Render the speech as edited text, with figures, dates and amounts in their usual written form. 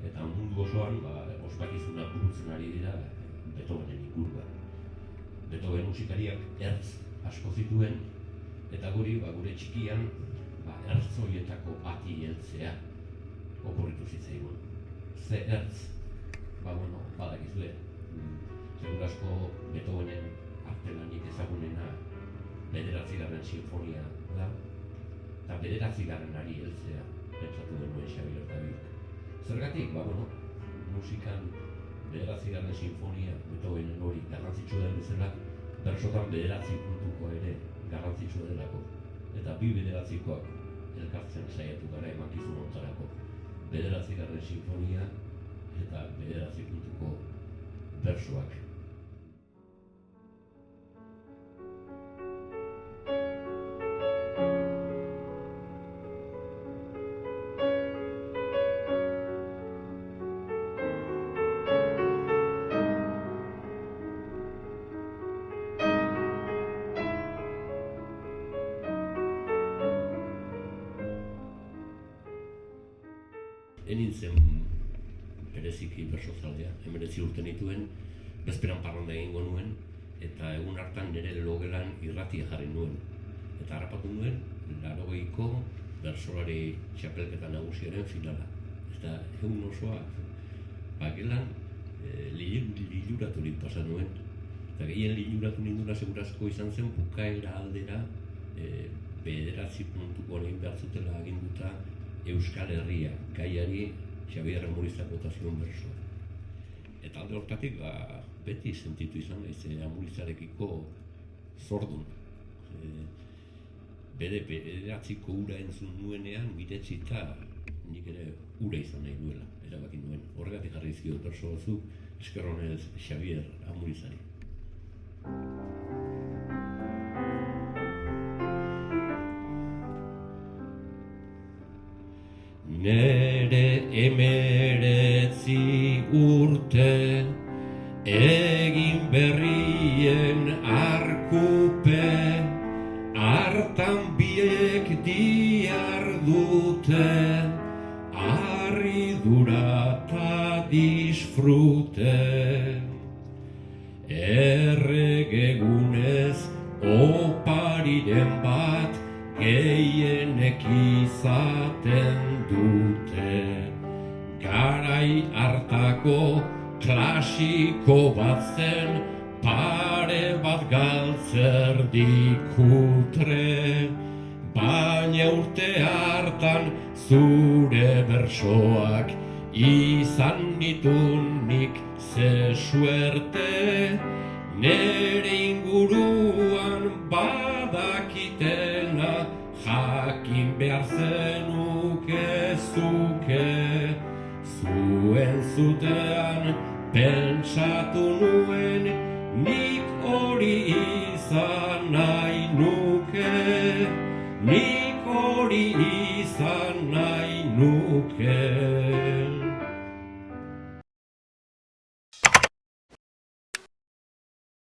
eta mundu osoan ospakizuna burutzen ari dira Beethovenen inguruan. Beethoven musikariak ertz asko zituen, eta guri, gure txikian, ertz horietako bati heltzea okurritu zitzaigun. Ze ertz, badakizue, segur asko Beethovenen artelanik ezagunena 9. sinfonia da, eta 9. heltzea pentsatu denuen Xabier Davidok. Zergatik, musikan 9. sinfonia Beethovenen hori garrantzitsua den bezala, bersotan 9 puntuko ere garrantzitsua delako. Eta 2 bederatzikoak elkartzen saiatu gara emankizun hontarako. 9. sinfonia eta 9 puntuko bersoak. Enintzen bereziki bersozalea, 19 urte nituen, bezperan parranda egingo nuen, eta egun hartan nire logelan irratia jarri nuen. Eta harrapatu nuen, 80ko bersolari txapelketa nagusiaren finala. Eta egun osoa, gelan liluraturik pasa nuen. Eta gehien liluratu ninduna segurazko izan zen bukaera aldera 9 puntuko egin behar zutela aginduta Euskal Herria, gaiari Xabier Amurizako tazion bersoa. Eta alde hortatik, beti sentitu izan naiz Amurizarekiko zordun. Bere 9ko ura entzun nuenean, miretsita nik ere ura izan nahi duela, erabaki nuen. Horregatik jarri zio berso batzuk, esker honez Xabier Amurizari. Nere 19 urte egin berrien arkupe, hartan biek diardute, harridura ta disfrute. Erregegunez opariren bat gehienek izaten dute. Garai hartako klasiko bat zen, pare bat galtzer dikutre. Baina urte hartan zure bersoak izan nitunik ze suerte. Nere inguruan badakitena jakin behar zenuke zuke. Zuen zutean pentsatu nuen nik hori izan nahi nuke. Nik hori izan nahi nuke.